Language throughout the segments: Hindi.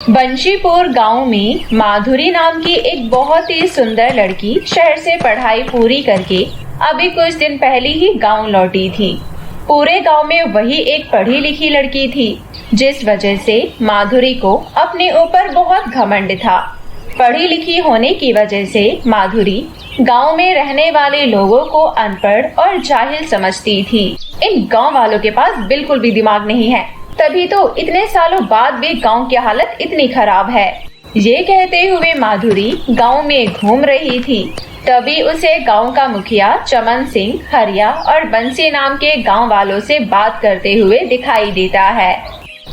बंशीपुर गांव में माधुरी नाम की एक बहुत ही सुंदर लड़की शहर से पढ़ाई पूरी करके अभी कुछ दिन पहले ही गांव लौटी थी। पूरे गांव में वही एक पढ़ी लिखी लड़की थी, जिस वजह से माधुरी को अपने ऊपर बहुत घमंड था। पढ़ी लिखी होने की वजह से माधुरी गांव में रहने वाले लोगों को अनपढ़ और जाहिल समझती थी। इन गांव वालों के पास बिल्कुल भी दिमाग नहीं है, तभी तो इतने सालों बाद भी गांव की हालत इतनी खराब है। ये कहते हुए माधुरी गांव में घूम रही थी, तभी उसे गांव का मुखिया चमन सिंह, हरिया और बंसी नाम के गांव वालों से बात करते हुए दिखाई देता है।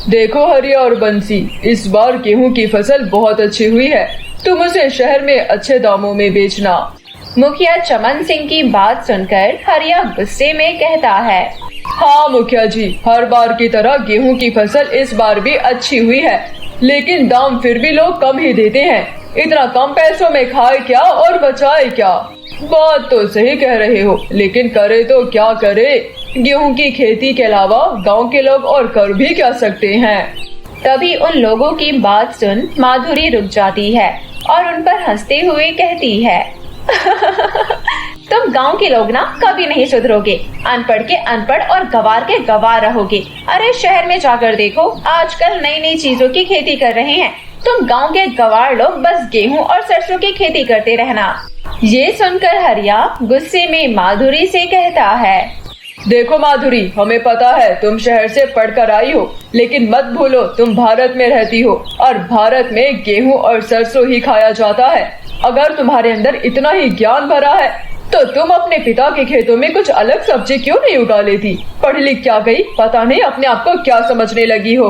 देखो हरिया और बंसी, इस बार गेहूं की फसल बहुत अच्छी हुई है, तुम उसे शहर में अच्छे दामों में बेचना। मुखिया चमन सिंह की बात सुनकर हरिया गुस्से में कहता है, हाँ मुखिया जी, हर बार की तरह गेहूं की फसल इस बार भी अच्छी हुई है, लेकिन दाम फिर भी लोग कम ही देते हैं। इतना कम पैसों में खाए क्या और बचाए क्या? बात तो सही कह रहे हो, लेकिन करे तो क्या करे? गेहूं की खेती के अलावा गांव के लोग और कर भी क्या सकते हैं? तभी उन लोगों की बात सुन माधुरी रुक जाती है और उन पर हंसते हुए कहती है, तुम गांव के लोग ना कभी नहीं सुधरोगे, अनपढ़ के अनपढ़ और गवार के गवार रहोगे। अरे शहर में जाकर देखो, आजकल नई नई चीजों की खेती कर रहे हैं। तुम गांव के गवार लोग बस गेहूं और सरसों की खेती करते रहना। ये सुनकर हरिया गुस्से में माधुरी से कहता है, देखो माधुरी, हमें पता है तुम शहर से पढ़कर आई हो, लेकिन मत भूलो तुम भारत में रहती हो और भारत में गेहूं और सरसों ही खाया जाता है। अगर तुम्हारे अंदर इतना ही ज्ञान भरा है तो तुम अपने पिता के खेतों में कुछ अलग सब्जी क्यों नहीं उगा लेती? पढ़ लिख क्या गई, पता नहीं अपने आप को क्या समझने लगी हो।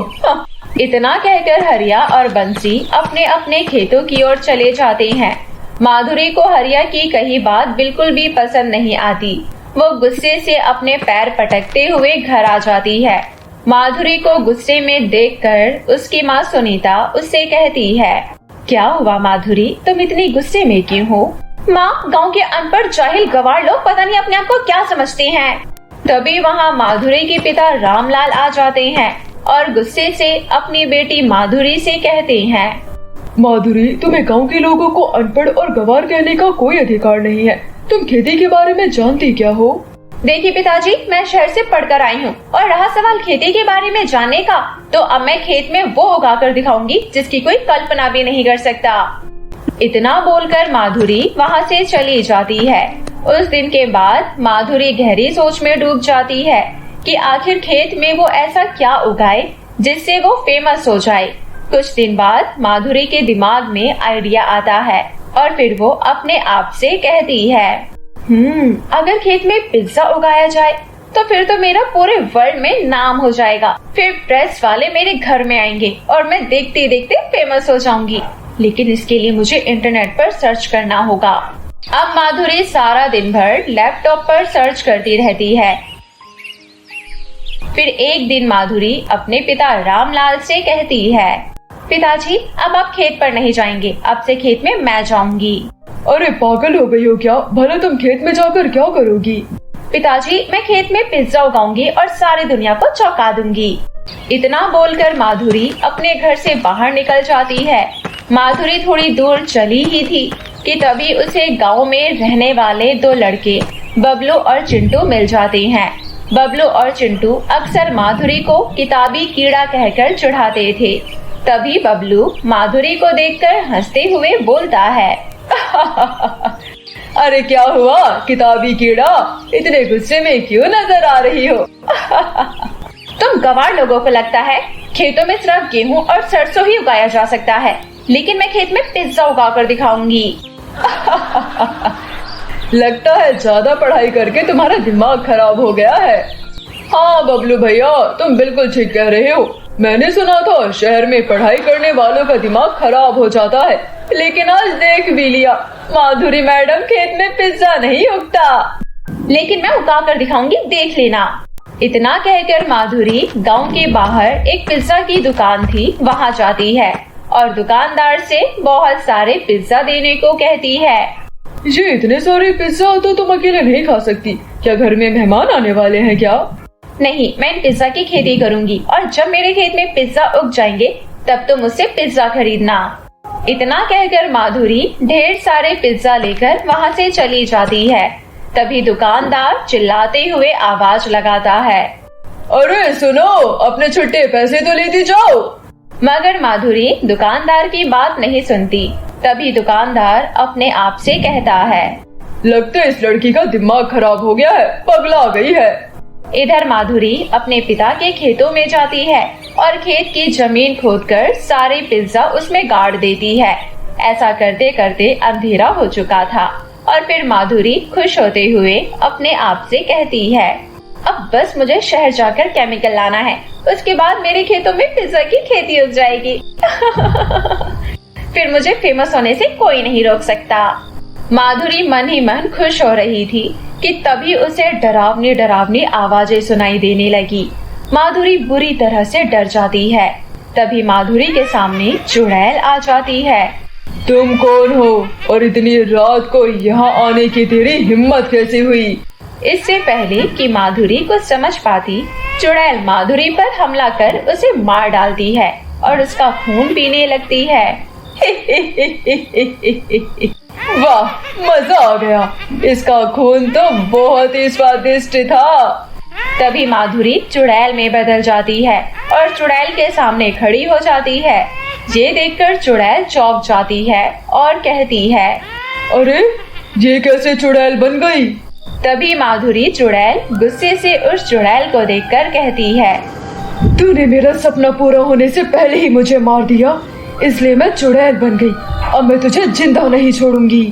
इतना कहकर हरिया और बंसी अपने अपने खेतों की ओर चले जाते हैं। माधुरी को हरिया की कही बात बिल्कुल भी पसंद नहीं आती। वो गुस्से से अपने पैर पटकते हुए घर आ जाती है। माधुरी को गुस्से में देखकर उसकी माँ सुनीता उससे कहती है, क्या हुआ माधुरी, तुम इतनी गुस्से में क्यों हो? माँ, गांव के अनपढ़ जाहिल गवार लोग पता नहीं अपने आप को क्या समझते हैं। तभी वहाँ माधुरी के पिता रामलाल आ जाते हैं और गुस्से से अपनी बेटी माधुरी से कहते हैं, माधुरी, तुम्हें गांव के लोगों को अनपढ़ और गवार कहने का कोई अधिकार नहीं है। तुम खेती के बारे में जानती क्या हो? देखिए पिताजी, मैं शहर से पढ़कर आई हूँ और रहा सवाल खेती के बारे में जानने का, तो अब मैं खेत में वो उगा कर दिखाऊंगी जिसकी कोई कल्पना भी नहीं कर सकता। इतना बोलकर माधुरी वहाँ से चली जाती है। उस दिन के बाद माधुरी गहरी सोच में डूब जाती है कि आखिर खेत में वो ऐसा क्या उगाए जिससे वो फेमस हो जाए। कुछ दिन बाद माधुरी के दिमाग में आइडिया आता है और फिर वो अपने आप से कहती है, अगर खेत में पिज्जा उगाया जाए तो फिर तो मेरा पूरे वर्ल्ड में नाम हो जाएगा। फिर प्रेस वाले मेरे घर में आएंगे और मैं देखते देखते फेमस हो जाऊंगी। लेकिन इसके लिए मुझे इंटरनेट पर सर्च करना होगा। अब माधुरी सारा दिन भर लैपटॉप पर सर्च करती रहती है। फिर एक दिन माधुरी अपने पिता रामलाल से कहती है, पिताजी, अब आप खेत पर नहीं जाएंगे, अब से खेत में मैं जाऊंगी। अरे पागल हो गई हो क्या? भला तुम खेत में जाकर क्या करोगी? पिताजी, मैं खेत में पिज्जा उगाऊंगी और सारी दुनिया को चौंका दूंगी। इतना बोलकर माधुरी अपने घर से बाहर निकल जाती है। माधुरी थोड़ी दूर चली ही थी कि तभी उसे गांव में रहने वाले दो लड़के बबलू और चिंटू मिल जाते हैं। बबलू और चिंटू अक्सर माधुरी को किताबी कीड़ा कहकर चिढ़ाते थे। तभी बबलू माधुरी को देखकर हंसते हुए बोलता है, अरे क्या हुआ किताबी कीड़ा, इतने गुस्से में क्यों नजर आ रही हो? तुम गवार लोगों को लगता है खेतों में सिर्फ गेहूं और सरसों ही उगाया जा सकता है, लेकिन मैं खेत में पिज्जा उगा कर दिखाऊंगी। लगता है ज्यादा पढ़ाई करके तुम्हारा दिमाग खराब हो गया है। हाँ बबलू भैया, तुम बिल्कुल ठीक कह रहे हो। मैंने सुना था शहर में पढ़ाई करने वालों का दिमाग खराब हो जाता है, लेकिन आज देख भी लिया, माधुरी मैडम खेत में पिज्जा नहीं उगता। लेकिन मैं उगा कर दिखाऊंगी, देख लेना। इतना कहकर माधुरी गांव के बाहर एक पिज्जा की दुकान थी, वहाँ जाती है और दुकानदार से बहुत सारे पिज्जा देने को कहती है। ये इतने सारे पिज्जा तो तुम अकेले नहीं खा सकती, क्या घर में मेहमान आने वाले हैं क्या? नहीं, मैं इन पिज्जा की खेती करूंगी और जब मेरे खेत में पिज्जा उग जाएंगे तब तुम मुझसे पिज्जा खरीदना। इतना कहकर माधुरी ढेर सारे पिज्जा लेकर वहाँ से चली जाती है। तभी दुकानदार चिल्लाते हुए आवाज लगाता है, अरे सुनो, अपने छुट्टे पैसे तो लेती जाओ। मगर माधुरी दुकानदार की बात नहीं सुनती। तभी दुकानदार अपने आप से कहता है, लगता है इस लड़की का दिमाग खराब हो गया है, पगला गई है। इधर माधुरी अपने पिता के खेतों में जाती है और खेत की जमीन खोदकर सारे पिज्जा उसमें गाड़ देती है। ऐसा करते करते अंधेरा हो चुका था और फिर माधुरी खुश होते हुए अपने आप से कहती है, अब बस मुझे शहर जाकर केमिकल लाना है, उसके बाद मेरे खेतों में पिज्जा की खेती उग जाएगी। फिर मुझे फेमस होने से कोई नहीं रोक सकता। माधुरी मन ही मन खुश हो रही थी कि तभी उसे डरावनी डरावनी आवाजें सुनाई देने लगी। माधुरी बुरी तरह से डर जाती है। तभी माधुरी के सामने चुड़ैल आ जाती है। तुम कौन हो और इतनी रात को यहाँ आने की तेरी हिम्मत कैसे हुई? इससे पहले कि माधुरी कुछ समझ पाती, चुड़ैल माधुरी पर हमला कर उसे मार डालती है और उसका खून पीने लगती है। वाह, मजा आ गया, इसका खून तो बहुत ही स्वादिष्ट था। तभी माधुरी चुड़ैल में बदल जाती है और चुड़ैल के सामने खड़ी हो जाती है। ये देखकर चुड़ैल चौंक जाती है और कहती है, अरे ये कैसे चुड़ैल बन गई? तभी माधुरी चुड़ैल गुस्से से उस चुड़ैल को देखकर कहती है, तूने मेरा सपना पूरा होने से पहले ही मुझे मार दिया, इसलिए मैं चुड़ैल बन गई। अब मैं तुझे जिंदा नहीं छोड़ूंगी।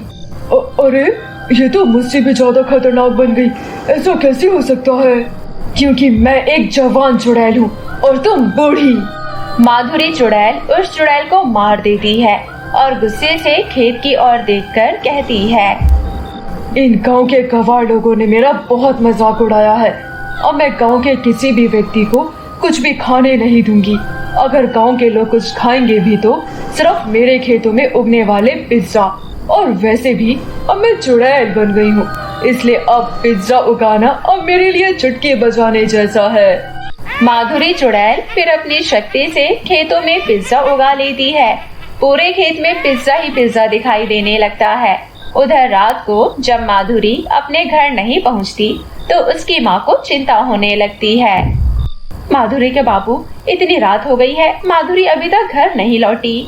अरे ये तो मुझसे भी ज्यादा खतरनाक बन गई, ऐसा कैसे हो सकता है? क्योंकि मैं एक जवान चुड़ैल हूँ और तुम बूढ़ी। माधुरी चुड़ैल उस चुड़ैल को मार देती है और गुस्से से खेत की ओर देखकर कहती है, इन गांव के गंवार लोगों ने मेरा बहुत मजाक उड़ाया है। अब मैं गांव के किसी भी व्यक्ति को कुछ भी खाने नहीं दूंगी। अगर गांव के लोग कुछ खाएंगे भी तो सिर्फ मेरे खेतों में उगने वाले पिज्जा। और वैसे भी अब मैं चुड़ैल बन गई हूँ, इसलिए अब पिज्जा उगाना अब मेरे लिए चुटकी बजाने जैसा है। माधुरी चुड़ैल फिर अपनी शक्ति से खेतों में पिज्जा उगा लेती है। पूरे खेत में पिज्जा ही पिज्जा दिखाई देने लगता है। उधर रात को जब माधुरी अपने घर नहीं पहुंचती तो उसकी माँ को चिंता होने लगती है। माधुरी के बाबू, इतनी रात हो गई है, माधुरी अभी तक घर नहीं लौटी।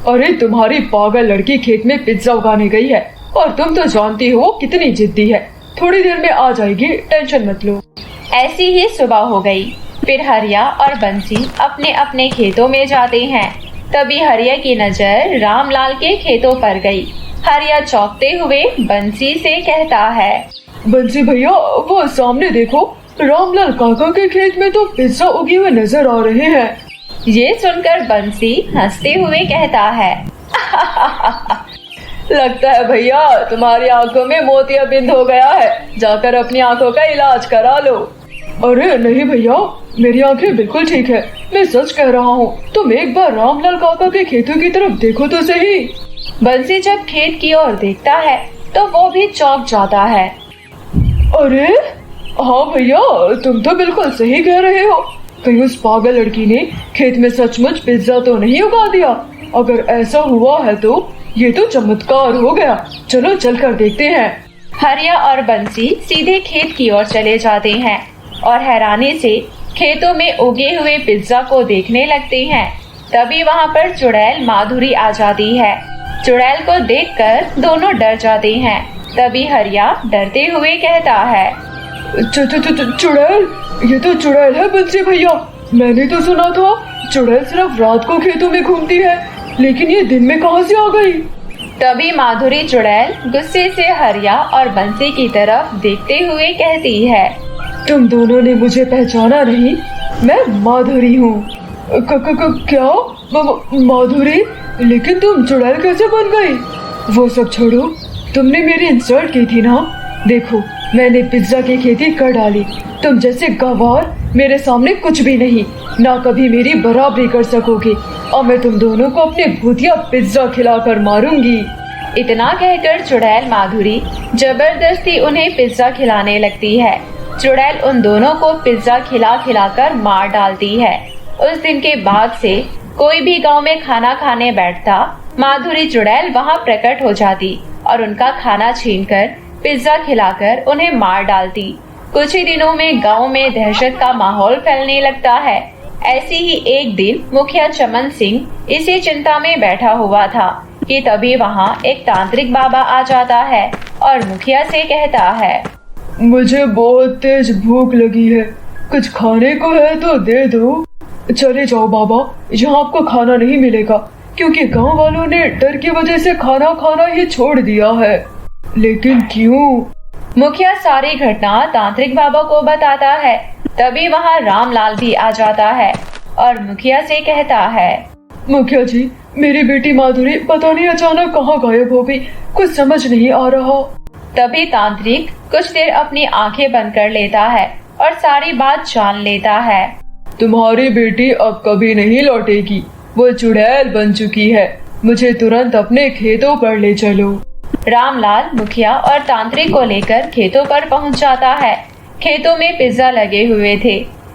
अरे तुम्हारी पागल लड़की खेत में पिज्जा उगाने गई है और तुम तो जानती हो वो कितनी जिद्दी है। थोड़ी देर में आ जाएगी, टेंशन मत लो। ऐसी ही सुबह हो गई। फिर हरिया और बंसी अपने अपने खेतों में जाते हैं। तभी हरिया की नजर रामलाल के खेतों पर गई। हरिया चौंकते हुए बंसी से कहता है, बंसी भैया, वो सामने देखो, रामलाल काका के खेत में तो पिज्जा उगे हुए नजर आ रहे हैं। ये सुनकर बंसी हंसते हुए कहता है, लगता है भैया तुम्हारी आंखों में मोतियाबिंद हो गया है, जाकर अपनी आंखों का इलाज करा लो। अरे नहीं भैया, मेरी आंखें बिल्कुल ठीक है, मैं सच कह रहा हूँ। तुम एक बार रामलाल काका के खेतों की तरफ देखो तो सही। बंसी जब खेत की ओर देखता है तो वो भी चौंक जाता है। अरे हाँ भैया, तुम तो बिल्कुल सही कह रहे हो। कहीं उस पागल लड़की ने खेत में सचमुच पिज्जा तो नहीं उगा दिया? अगर ऐसा हुआ है तो ये तो चमत्कार हो गया। चलो चलकर देखते हैं। हरिया और बंसी सीधे खेत की ओर चले जाते हैं और हैरानी से खेतों में उगे हुए पिज्जा को देखने लगते हैं। तभी वहाँ पर चुड़ैल माधुरी आ जाती है। चुड़ैल को देखकर दोनों डर जाते हैं। तभी हरिया डरते हुए कहता है, चुड़ैल, ये तो चुड़ैल है बंसी भैया। मैंने तो सुना था चुड़ैल सिर्फ रात को खेतों में घूमती है, लेकिन ये दिन में कहाँ से आ गई? तभी माधुरी चुड़ैल गुस्से से हरिया और बंसी की तरफ देखते हुए कहती है, तुम दोनों ने मुझे पहचाना नहीं, मैं माधुरी हूँ। क्या माधुरी? लेकिन तुम चुड़ैल कैसे बन गई? वो सब छोड़ो, तुमने मेरी इंसल्ट की थी ना। देखो, मैंने पिज्जा की खेती कर डाली। तुम जैसे गंवार मेरे सामने कुछ भी नहीं, ना कभी मेरी बराबरी कर सकोगे। और मैं तुम दोनों को अपने भूतिया पिज्जा खिलाकर मारूंगी। इतना कहकर चुड़ैल माधुरी जबरदस्ती उन्हें पिज्जा खिलाने लगती है। चुड़ैल उन दोनों को पिज्जा खिला खिलाकर मार डालती है। उस दिन के बाद से कोई भी गांव में खाना खाने बैठता, माधुरी चुड़ैल वहां प्रकट हो जाती और उनका खाना छीनकर पिज्जा खिलाकर उन्हें मार डालती। कुछ ही दिनों में गांव में दहशत का माहौल फैलने लगता है। ऐसी ही एक दिन मुखिया चमन सिंह इसी चिंता में बैठा हुआ था कि तभी वहां एक तांत्रिक बाबा आ जाता है और मुखिया से कहता है, मुझे बहुत तेज भूख लगी है, कुछ खाने को है तो दे दो। चले जाओ बाबा, यहाँ आपको खाना नहीं मिलेगा क्योंकि गांव वालों ने डर की वजह से खाना खाना ही छोड़ दिया है। लेकिन क्यों? मुखिया सारी घटना तांत्रिक बाबा को बताता है। तभी वहाँ रामलाल भी आ जाता है और मुखिया से कहता है, मुखिया जी, मेरी बेटी माधुरी पता नहीं अचानक कहाँ गायब हो गई, कुछ समझ नहीं आ रहा। तभी तांत्रिक कुछ देर अपनी आंखें बंद कर लेता है और सारी बात जान लेता है। तुम्हारी बेटी अब कभी नहीं लौटेगी, वो चुड़ैल बन चुकी है। मुझे तुरंत अपने खेतों पर ले चलो। रामलाल मुखिया और तांत्रिक को लेकर खेतों पर पहुंच जाता है। खेतों में पिज्जा लगे हुए थे।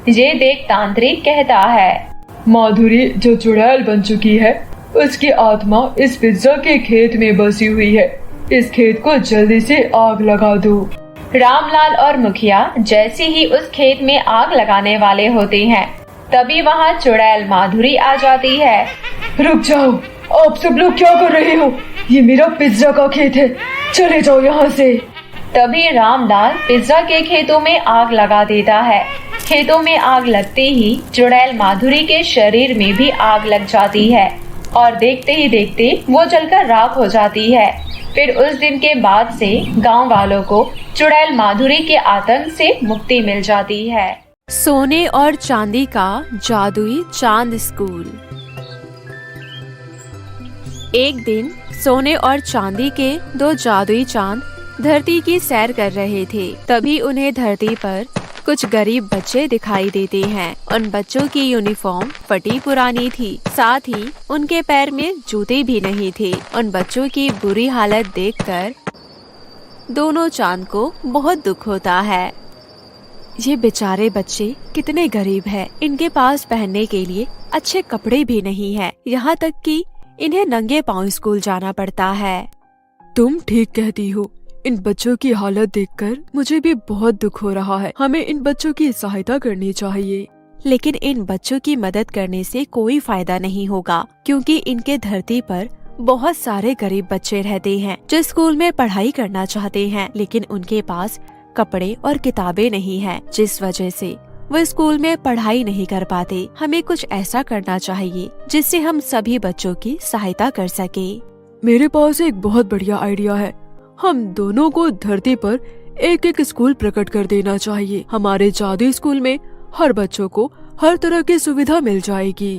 ये देख तांत्रिक कहता है, माधुरी जो चुड़ैल बन चुकी है, उसकी आत्मा इस पिज्जा के खेत में बसी हुई है। इस खेत को जल्दी से आग लगा दो। रामलाल और मुखिया जैसे ही उस खेत में आग लगाने वाले होते हैं, तभी वहाँ चुड़ैल माधुरी आ जाती है। रुक जाओ, आप सब लोग क्या कर रहे हो? ये मेरा पिज्जा का खेत है, चले जाओ यहाँ से। तभी रामलाल पिज्जा के खेतों में आग लगा देता है। खेतों में आग लगते ही चुड़ैल माधुरी के शरीर में भी आग लग जाती है और देखते ही देखते वो जलकर राख हो जाती है। फिर उस दिन के बाद से गांव वालों को चुड़ैल माधुरी के आतंक से मुक्ति मिल जाती है। सोने और चांदी का जादुई चांद स्कूल। एक दिन सोने और चांदी के दो जादुई चांद धरती की सैर कर रहे थे। तभी उन्हें धरती पर कुछ गरीब बच्चे दिखाई देते हैं। उन बच्चों की यूनिफॉर्म फटी पुरानी थी, साथ ही उनके पैर में जूते भी नहीं थे। उन बच्चों की बुरी हालत देखकर दोनों चांद को बहुत दुख होता है। ये बेचारे बच्चे कितने गरीब हैं। इनके पास पहनने के लिए अच्छे कपड़े भी नहीं है, यहाँ तक कि इन्हें नंगे पांव स्कूल जाना पड़ता है। तुम ठीक कहती हो, इन बच्चों की हालत देखकर मुझे भी बहुत दुख हो रहा है। हमें इन बच्चों की सहायता करनी चाहिए। लेकिन इन बच्चों की मदद करने से कोई फायदा नहीं होगा, क्योंकि इनके धरती पर बहुत सारे गरीब बच्चे रहते हैं जो स्कूल में पढ़ाई करना चाहते हैं, लेकिन उनके पास कपड़े और किताबें नहीं हैं, जिस वजह से वो स्कूल में पढ़ाई नहीं कर पाते। हमें कुछ ऐसा करना चाहिए जिससे हम सभी बच्चों की सहायता कर सके। मेरे पास एक बहुत बढ़िया आइडिया है। हम दोनों को धरती पर एक एक स्कूल प्रकट कर देना चाहिए। हमारे जादुई स्कूल में हर बच्चों को हर तरह की सुविधा मिल जाएगी।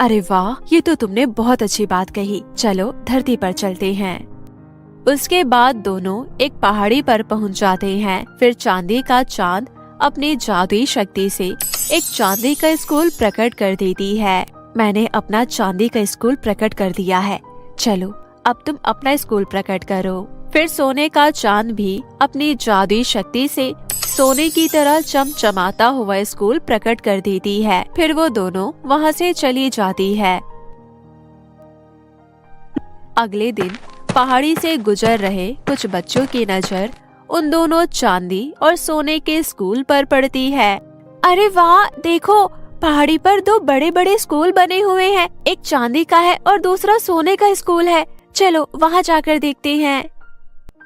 अरे वाह, ये तो तुमने बहुत अच्छी बात कही। चलो धरती पर चलते हैं। उसके बाद दोनों एक पहाड़ी पर पहुंच जाते हैं। फिर चांदी का चांद अपनी जादुई शक्ति से एक चांदी का स्कूल प्रकट कर देती है। मैंने अपना चांदी का स्कूल प्रकट कर दिया है, चलो अब तुम अपना स्कूल प्रकट करो। फिर सोने का चांद भी अपनी जादुई शक्ति से सोने की तरह चमचमाता हुआ स्कूल प्रकट कर देती है। फिर वो दोनों वहाँ से चली जाती है। अगले दिन पहाड़ी से गुजर रहे कुछ बच्चों की नजर उन दोनों चांदी और सोने के स्कूल पर पड़ती है। अरे वाह, देखो पहाड़ी पर दो बड़े बड़े स्कूल बने हुए हैं। एक चांदी का है और दूसरा सोने का स्कूल है। चलो वहाँ जाकर देखते हैं।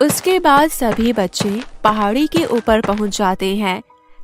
उसके बाद सभी बच्चे पहाड़ी के ऊपर पहुँच जाते हैं।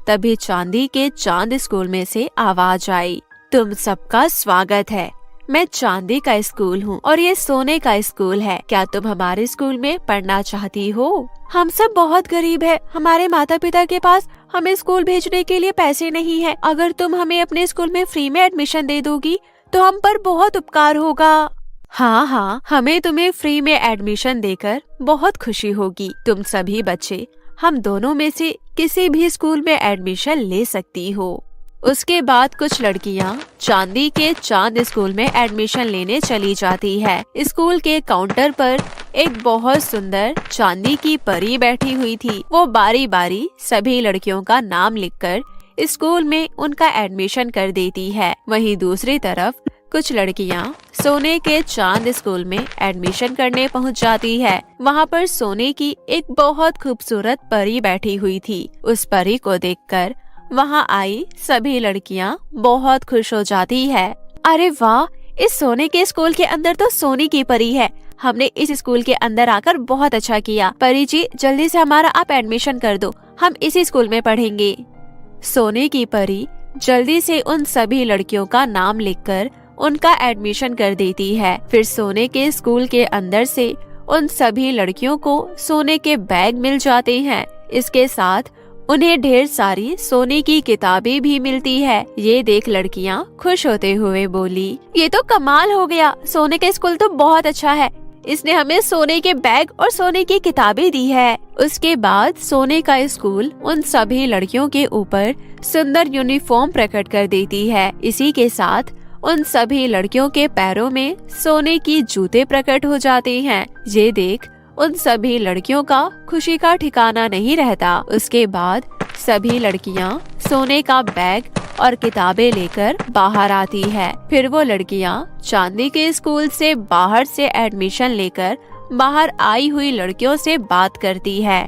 तभी चांदी के चांद स्कूल में से आवाज आई, तुम सबका स्वागत है। मैं चांदी का स्कूल हूँ और ये सोने का स्कूल है। क्या तुम हमारे स्कूल में पढ़ना चाहती हो? हम सब बहुत गरीब है, हमारे माता पिता के पास हमें स्कूल भेजने के लिए पैसे नहीं है। अगर तुम हमें अपने स्कूल में फ्री में एडमिशन दे दोगी तो हम पर बहुत उपकार होगा। हाँ, हमें तुम्हें फ्री में एडमिशन देकर बहुत खुशी होगी। तुम सभी बच्चे हम दोनों में से किसी भी स्कूल में एडमिशन ले सकती हो। उसके बाद कुछ लड़कियां चांदी के चांद स्कूल में एडमिशन लेने चली जाती है। स्कूल के काउंटर पर एक बहुत सुंदर चांदी की परी बैठी हुई थी। वो बारी बारी सभी लड़कियों का नाम लिखकर स्कूल में उनका एडमिशन कर देती है। वहीं दूसरी तरफ कुछ लड़कियां सोने के चांद स्कूल में एडमिशन करने पहुंच जाती है। वहां पर सोने की एक बहुत खूबसूरत परी बैठी हुई थी। उस परी को देखकर वहां आई सभी लड़कियां बहुत खुश हो जाती है। अरे वाह, इस सोने के स्कूल के अंदर तो सोने की परी है। हमने इस स्कूल के अंदर आकर बहुत अच्छा किया। परी जी, जल्दी से हमारा आप एडमिशन कर दो, हम इसी स्कूल में पढ़ेंगे। सोने की परी जल्दी से उन सभी लड़कियों का नाम लिखकर उनका एडमिशन कर देती है। फिर सोने के स्कूल के अंदर से उन सभी लड़कियों को सोने के बैग मिल जाते हैं। इसके साथ उन्हें ढेर सारी सोने की किताबें भी मिलती है। ये देख लड़कियां खुश होते हुए बोली, ये तो कमाल हो गया, सोने का स्कूल तो बहुत अच्छा है। इसने हमें सोने के बैग और सोने की किताबें दी है। उसके बाद सोने का स्कूल उन सभी लड़कियों के ऊपर सुंदर यूनिफॉर्म प्रकट कर देती है। इसी के साथ उन सभी लड़कियों के पैरों में सोने की जूते प्रकट हो जाते हैं। ये देख उन सभी लड़कियों का खुशी का ठिकाना नहीं रहता। उसके बाद सभी लड़कियां सोने का बैग और किताबें लेकर बाहर आती है। फिर वो लड़कियां चांदी के स्कूल से बाहर से एडमिशन लेकर बाहर आई हुई लड़कियों से बात करती है।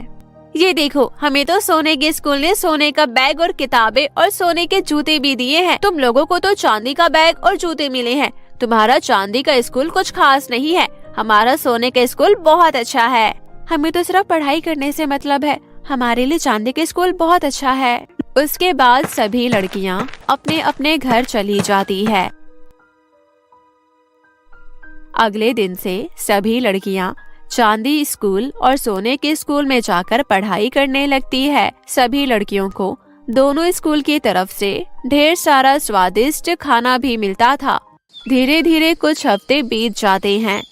ये देखो, हमें तो सोने के स्कूल ने सोने का बैग और किताबें और सोने के जूते भी दिए हैं। तुम लोगों को तो चांदी का बैग और जूते मिले हैं। तुम्हारा चांदी का स्कूल कुछ खास नहीं है, हमारा सोने का स्कूल बहुत अच्छा है। हमें तो सिर्फ पढ़ाई करने से मतलब है, हमारे लिए चांदी का स्कूल बहुत अच्छा है। उसके बाद सभी लड़कियां अपने अपने घर चली जाती है। अगले दिन से सभी लड़कियां चांदी स्कूल और सोने के स्कूल में जाकर पढ़ाई करने लगती है। सभी लड़कियों को दोनों स्कूल की तरफ से ढेर सारा स्वादिष्ट खाना भी मिलता था। धीरे धीरे कुछ हफ्ते बीत जाते हैं।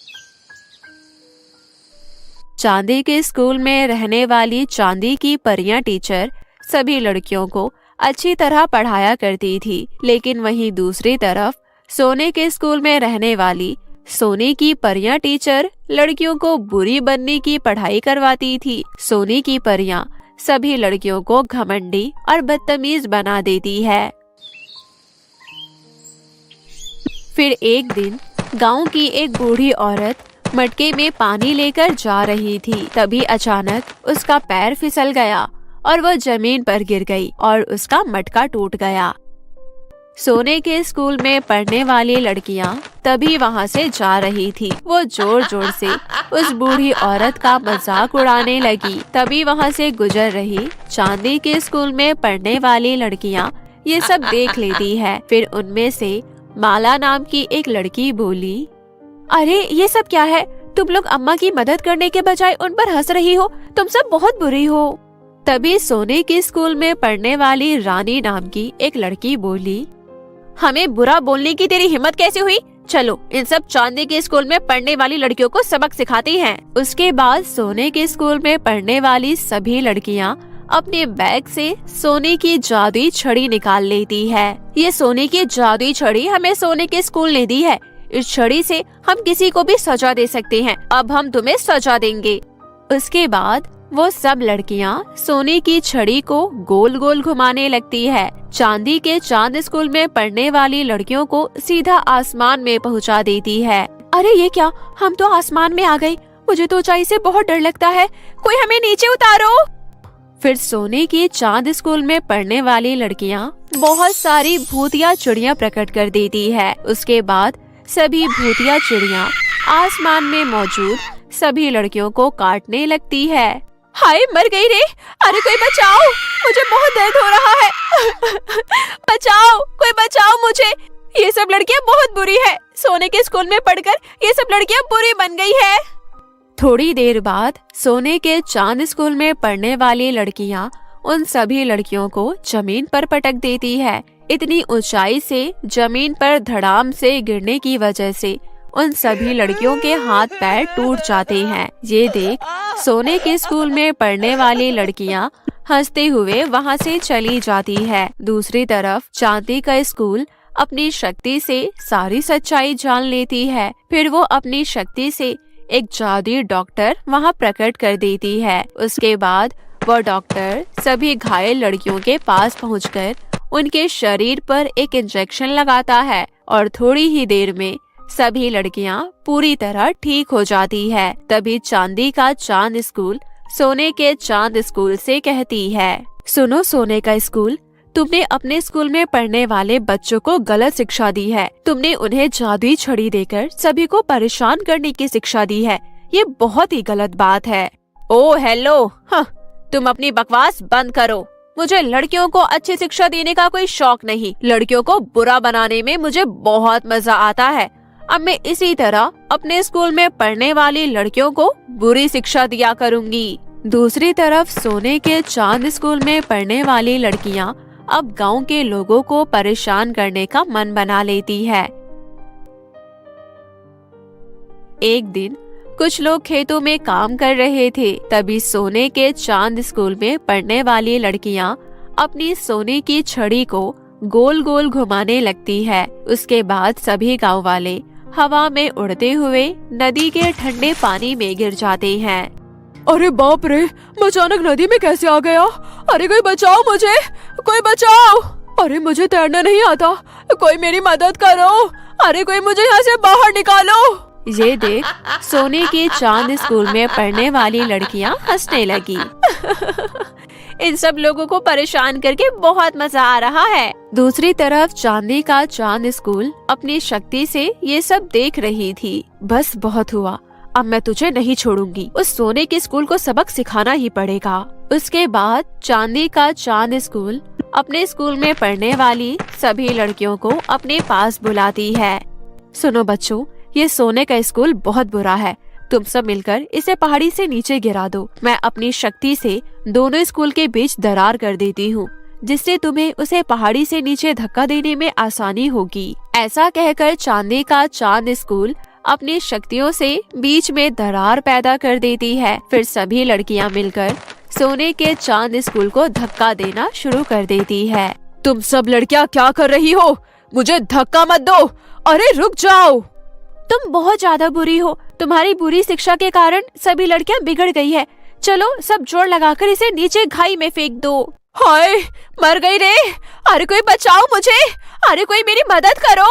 चांदी के स्कूल में रहने वाली चांदी की परियां टीचर सभी लड़कियों को अच्छी तरह पढ़ाया करती थी, लेकिन वहीं दूसरी तरफ सोने के स्कूल में रहने वाली सोने की परियां टीचर लड़कियों को बुरी बनने की पढ़ाई करवाती थी। सोने की परियां सभी लड़कियों को घमंडी और बदतमीज बना देती है। फिर एक दिन गांव की एक बूढ़ी औरत मटके में पानी लेकर जा रही थी। तभी अचानक उसका पैर फिसल गया और वो जमीन पर गिर गई और उसका मटका टूट गया। सोने के स्कूल में पढ़ने वाली लड़कियां तभी वहां से जा रही थी। वो जोर जोर से उस बूढ़ी औरत का मजाक उड़ाने लगी। तभी वहां से गुजर रही चांदी के स्कूल में पढ़ने वाली लड़कियां ये सब देख लेती है। फिर उनमें से माला नाम की एक लड़की बोली, अरे ये सब क्या है? तुम लोग अम्मा की मदद करने के बजाय उन पर हंस रही हो। तुम सब बहुत बुरी हो। तभी सोने के स्कूल में पढ़ने वाली रानी नाम की एक लड़की बोली, हमें बुरा बोलने की तेरी हिम्मत कैसे हुई? चलो इन सब चांदी के स्कूल में पढ़ने वाली लड़कियों को सबक सिखाती हैं। उसके बाद सोने के स्कूल में पढ़ने वाली सभी लड़कियां अपने बैग से सोने की जादुई छड़ी निकाल लेती है। ये सोने की जादुई छड़ी हमें सोने के स्कूल ने दी है। इस छड़ी से हम किसी को भी सजा दे सकते हैं। अब हम तुम्हें सजा देंगे। उसके बाद वो सब लड़कियां सोने की छड़ी को गोल गोल घुमाने लगती है। चांदी के चांद स्कूल में पढ़ने वाली लड़कियों को सीधा आसमान में पहुंचा देती है। अरे ये क्या, हम तो आसमान में आ गए। मुझे तो ऊंचाई से बहुत डर लगता है, कोई हमें नीचे उतारो। फिर सोने की चांद स्कूल में पढ़ने वाली लड़कियां बहुत सारी भूतिया चिड़िया प्रकट कर देती है। उसके बाद सभी भूतिया चिड़िया आसमान में मौजूद सभी लड़कियों को काटने लगती है। हाय, मर गई रे। अरे कोई बचाओ, मुझे बहुत दर्द हो रहा है। बचाओ, कोई बचाओ मुझे। ये सब लड़कियां बहुत बुरी है। सोने के स्कूल में पढ़कर ये सब लड़कियां बुरी बन गई है। थोड़ी देर बाद सोने के चांद स्कूल में पढ़ने वाली लड़कियां उन सभी लड़कियों को जमीन पर पटक देती है। इतनी ऊंचाई से जमीन पर धड़ाम से गिरने की वजह से उन सभी लड़कियों के हाथ पैर टूट जाते हैं। ये देख सोने के स्कूल में पढ़ने वाली लड़कियां हंसते हुए वहां से चली जाती है। दूसरी तरफ चांदी का स्कूल अपनी शक्ति से सारी सच्चाई जान लेती है। फिर वो अपनी शक्ति से एक जादुई डॉक्टर वहां प्रकट कर देती है। उसके बाद वो डॉक्टर सभी घायल लड़कियों के पास पहुंचकर उनके शरीर पर एक इंजेक्शन लगाता है और थोड़ी ही देर में सभी लड़कियां पूरी तरह ठीक हो जाती है। तभी चांदी का चांद स्कूल सोने के चांद स्कूल से कहती है, सुनो सोने का स्कूल, तुमने अपने स्कूल में पढ़ने वाले बच्चों को गलत शिक्षा दी है। तुमने उन्हें जादुई छड़ी देकर सभी को परेशान करने की शिक्षा दी है। ये बहुत ही गलत बात है। ओ हेलो, तुम अपनी बकवास बंद करो। मुझे लड़कियों को अच्छी शिक्षा देने का कोई शौक नहीं। लड़कियों को बुरा बनाने में मुझे बहुत मजा आता है। अब मैं इसी तरह अपने स्कूल में पढ़ने वाली लड़कियों को बुरी शिक्षा दिया करूँगी। दूसरी तरफ सोने के चांद स्कूल में पढ़ने वाली लड़कियाँ अब गांव के लोगों को परेशान करने का मन बना लेती है। एक दिन कुछ लोग खेतों में काम कर रहे थे। तभी सोने के चांद स्कूल में पढ़ने वाली लड़कियां अपनी सोने की छड़ी को गोल गोल घुमाने लगती है। उसके बाद सभी गांव वाले हवा में उड़ते हुए नदी के ठंडे पानी में गिर जाते हैं। अरे बाप रे, मैं अचानक नदी में कैसे आ गया? अरे कोई बचाओ मुझे, कोई बचाओ। अरे मुझे तैरना नहीं आता, कोई मेरी मदद करो। अरे कोई मुझे यहाँ से बाहर निकालो। ये देख सोने के चांद स्कूल में पढ़ने वाली लड़कियां हंसने लगी। इन सब लोगों को परेशान करके बहुत मजा आ रहा है। दूसरी तरफ चांदी का चांद स्कूल अपनी शक्ति से ये सब देख रही थी। बस बहुत हुआ, अब मैं तुझे नहीं छोड़ूंगी। उस सोने के स्कूल को सबक सिखाना ही पड़ेगा। उसके बाद चांदी का चांद स्कूल अपने स्कूल में पढ़ने वाली सभी लड़कियों को अपने पास बुलाती है। सुनो बच्चों, ये सोने का स्कूल बहुत बुरा है। तुम सब मिलकर इसे पहाड़ी से नीचे गिरा दो। मैं अपनी शक्ति से दोनों स्कूल के बीच दरार कर देती हूँ, जिससे तुम्हें उसे पहाड़ी से नीचे धक्का देने में आसानी होगी। ऐसा कहकर चांदी का चांद स्कूल अपनी शक्तियों से बीच में दरार पैदा कर देती है। फिर सभी लड़कियां मिलकर सोने के चांद स्कूल को धक्का देना शुरू कर देती है। तुम सब लड़कियां क्या कर रही हो? मुझे धक्का मत दो। अरे रुक जाओ। तुम बहुत ज्यादा बुरी हो। तुम्हारी बुरी शिक्षा के कारण सभी लड़कियां बिगड़ गई है। चलो सब जोर लगाकर इसे नीचे खाई में फेंक दो। हाय, मर गई रे। अरे कोई बचाओ मुझे। अरे कोई मेरी मदद करो।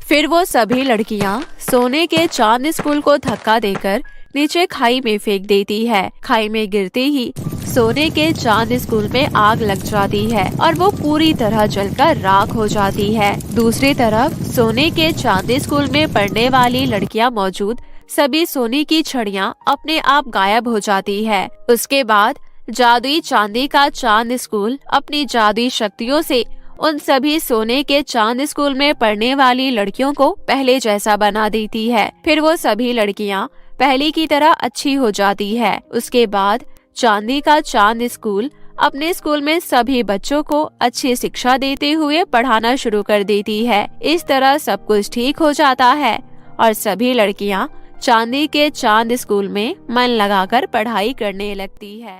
फिर वो सभी लड़कियां सोने के चांद स्कूल को धक्का देकर नीचे खाई में फेंक देती है। खाई में गिरते ही सोने के चांद स्कूल में आग लग जाती है और वो पूरी तरह जलकर राख हो जाती है। दूसरी तरफ सोने के चांद स्कूल में पढ़ने वाली लड़कियां मौजूद सभी सोने की छड़ियां अपने आप गायब हो जाती है। उसके बाद जादुई चांदी का चांद स्कूल अपनी जादुई शक्तियों से उन सभी सोने के चांद स्कूल में पढ़ने वाली लड़कियों को पहले जैसा बना देती है। फिर वो सभी लड़कियां पहले की तरह अच्छी हो जाती है। उसके बाद चांदी का चांद स्कूल अपने स्कूल में सभी बच्चों को अच्छी शिक्षा देते हुए पढ़ाना शुरू कर देती है। इस तरह सब कुछ ठीक हो जाता है और सभी लड़कियां चांदी के चांद स्कूल में मन लगाकर पढ़ाई करने लगती है।